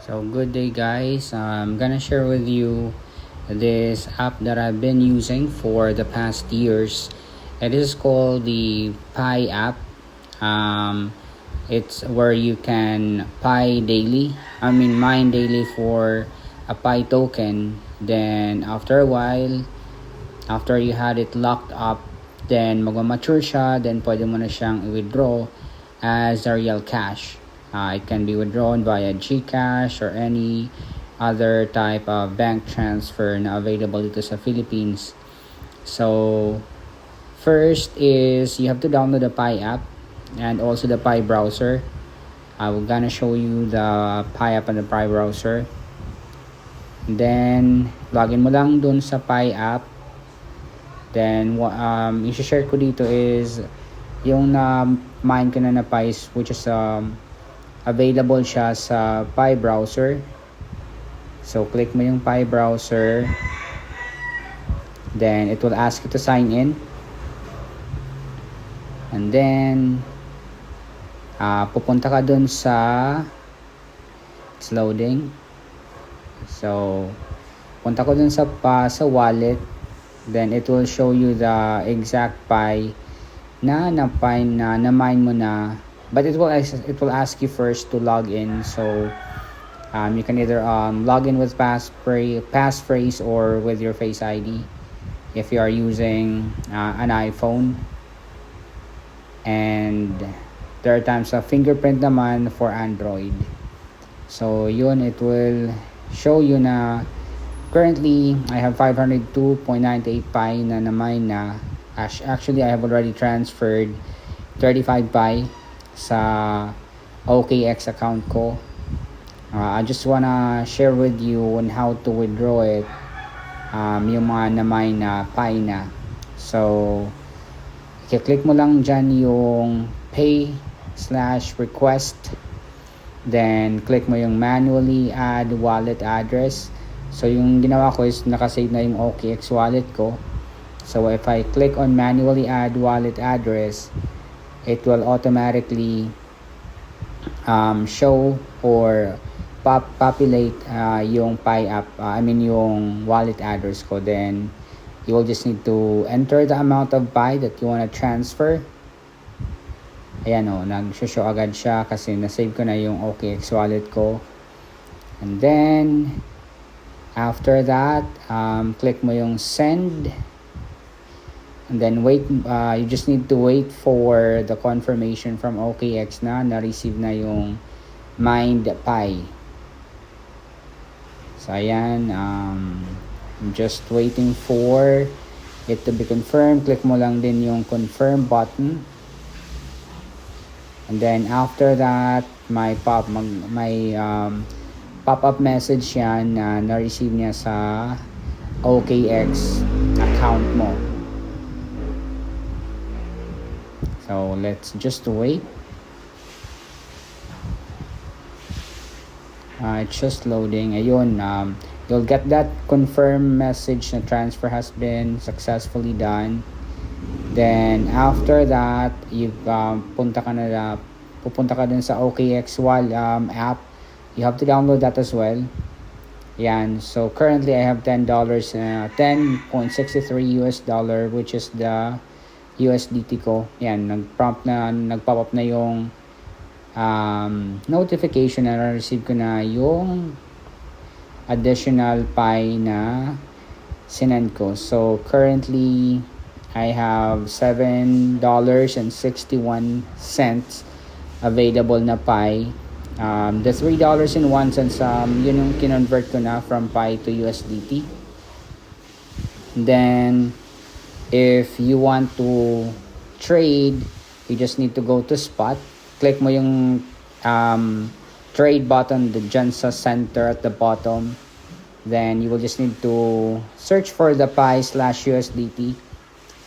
So good day guys, I'm gonna share with you this app that I've been using for the past years. It is called the Pi app. um, it's where you can mine daily for a Pi token. Then after a while, after you had it locked up, then magmamature siya, then pwede mo na siyang i-withdraw as a real cash. It can be withdrawn via GCash or any other type of bank transfer na available dito sa Philippines. So first is you have to download the Pi app and also the Pi browser. I'm gonna show you the Pi app and the Pi browser. Then login mo lang dun sa Pi app. Then i-share ko dito is yung na-mine ko na Pi, which is available siya sa Pi browser. So click mo yung Pi browser, then it will ask you to sign in, and then pupunta ka dun sa, it's loading. So punta ko dun sa wallet, then it will show you the exact Pi na mine mo na. But it will ask you first to log in. So you can either log in with passphrase or with your Face ID if you are using an iPhone. And there are times of fingerprint naman for Android. So yun, it will show you na currently I have 502.98 Pi na mine na. Actually, I have already transferred 35 Pi sa OKX account ko. I just wanna share with you on how to withdraw it, yung mga na-mine na Pi na. So i-click mo lang dyan yung pay/request, then click mo yung manually add wallet address. So yung ginawa ko is nakasave na yung OKX wallet ko. So if I click on manually add wallet address, it will automatically show or populate yung Pi app, yung wallet address ko. Then you will just need to enter the amount of Pi that you want to transfer. Ayan o, nag-show agad siya kasi na-save ko na yung OKX wallet ko. And then after that, click mo yung send. And then wait, you just need to wait for the confirmation from OKX na-receive na yung mined Pi. So ayan, I'm just waiting for it to be confirmed. Click mo lang din yung confirm button. And then after that, may pop-up message yan na na-receive niya sa OKX account mo. So let's just wait. It's just loading. Ayun, you'll get that confirm message na transfer has been successfully done. Then after that, you pupunta ka dun sa OKX app. You have to download that as well. Yan. So currently I have $10, $10.63 US, which is the USDT ko. Yan, nagpop up na yung notification na na-receive ko na yung additional Pi na sinend ko. So currently I have $7.61 available na Pi. The $3.01, yun yung kinonvert ko na from Pi to USDT. Then if you want to trade, you just need to go to spot. Click mo yung trade button dyan sa center at the bottom. Then you will just need to search for the Pi/USDT.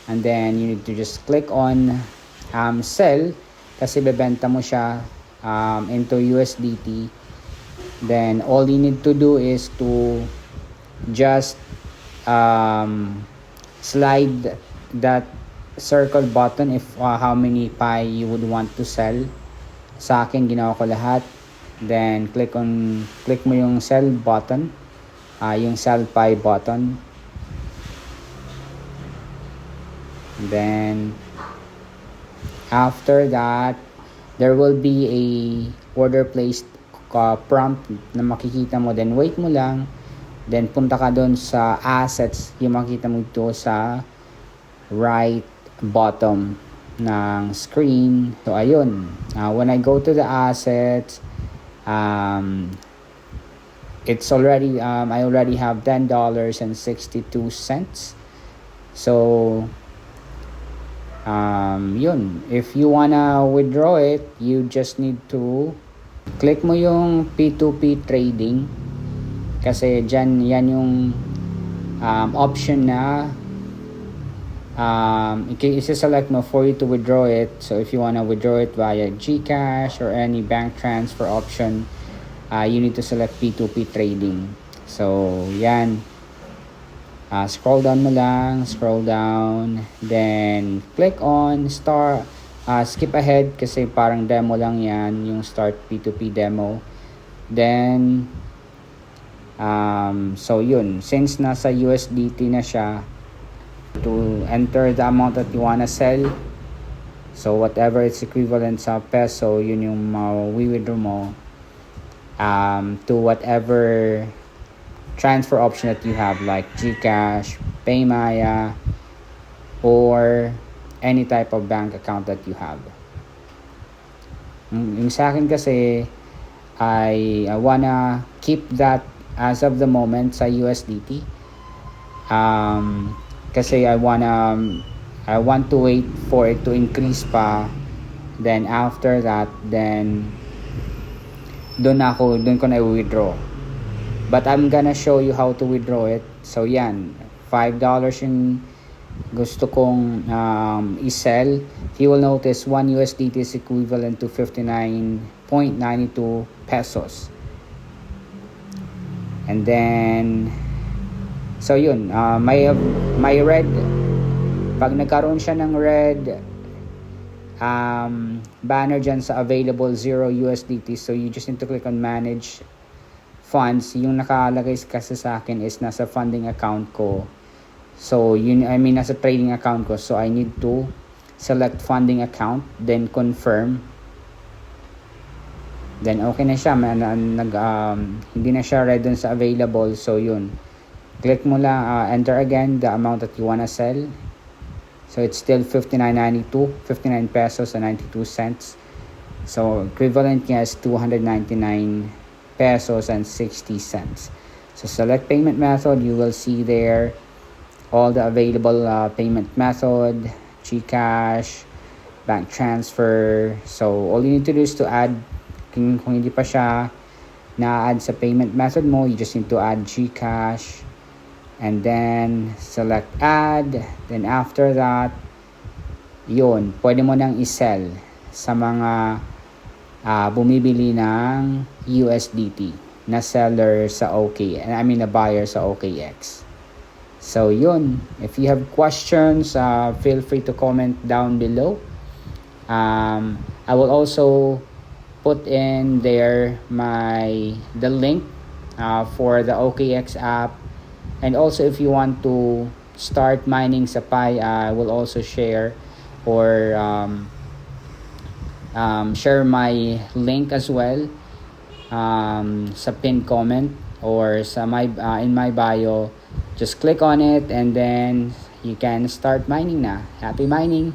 And then you need to just click on sell kasi bebenta mo siya into USDT. Then all you need to do is to just slide that circle button if how many Pi you would want to sell. Sa akin, ginawa ko lahat. then click mo yung sell button, yung sell Pi button. Then after that, there will be a order placed prompt na makikita mo. Then wait mo lang, then punta ka doon sa assets, yung makikita mo ito sa right bottom ng screen. So ayun, when I go to the assets, it's already I already have $10.62. So yun, if you wanna withdraw it, you just need to click mo yung P2P trading, kasi dyan yan yung option na isa-select mo for you to withdraw it. So if you wanna withdraw it via GCash or any bank transfer option, you need to select P2P trading. So yan, scroll down mo lang, scroll down, then click on skip ahead kasi parang demo lang yan, yung start P2P demo. Then so yun, since nasa USDT na siya, to enter the amount that you wanna sell, so whatever it's equivalent sa peso, yun yung withdraw mo to whatever transfer option that you have, like GCash, Paymaya, or any type of bank account that you have. Yung sa akin kasi, I wanna keep that as of the moment sa USDT, kasi I want to wait for it to increase pa, then after that, then doon ko na i-withdraw. But I'm gonna show you how to withdraw it. So yan, $5 yung gusto kong i-sell. If you will notice, 1 USDT is equivalent to 59.92 pesos. And then so yun, may red, pag nagkaroon siya ng red banner dyan sa available 0 USDT, so you just need to click on manage funds. Yung nakalagay kasi sa akin is nasa funding account ko, so yun, nasa trading account ko, so I need to select funding account, then confirm, then okay na siya, hindi na siya red dun sa available. So yun, click mo lang, enter again the amount that you wanna sell. So it's still 59.92, 59 pesos and 92 cents. So equivalent niya is 299 pesos and 60 cents. So select payment method, you will see there all the available payment method, GCash, bank transfer. So all you need to do is to add, kung hindi pa siya na-add sa payment method mo, you just need to add GCash, and then select add. Then after that, yun, pwede mo nang i-sell sa mga bumibili ng USDT na seller sa na buyer sa OKX. So yun, if you have questions, feel free to comment down below. I will also put in there the link for the OKX app. And also, if you want to start mining sa Pi, I will also share or share my link as well sa pinned comment or sa in my bio. Just click on it and then you can start mining na. Happy mining!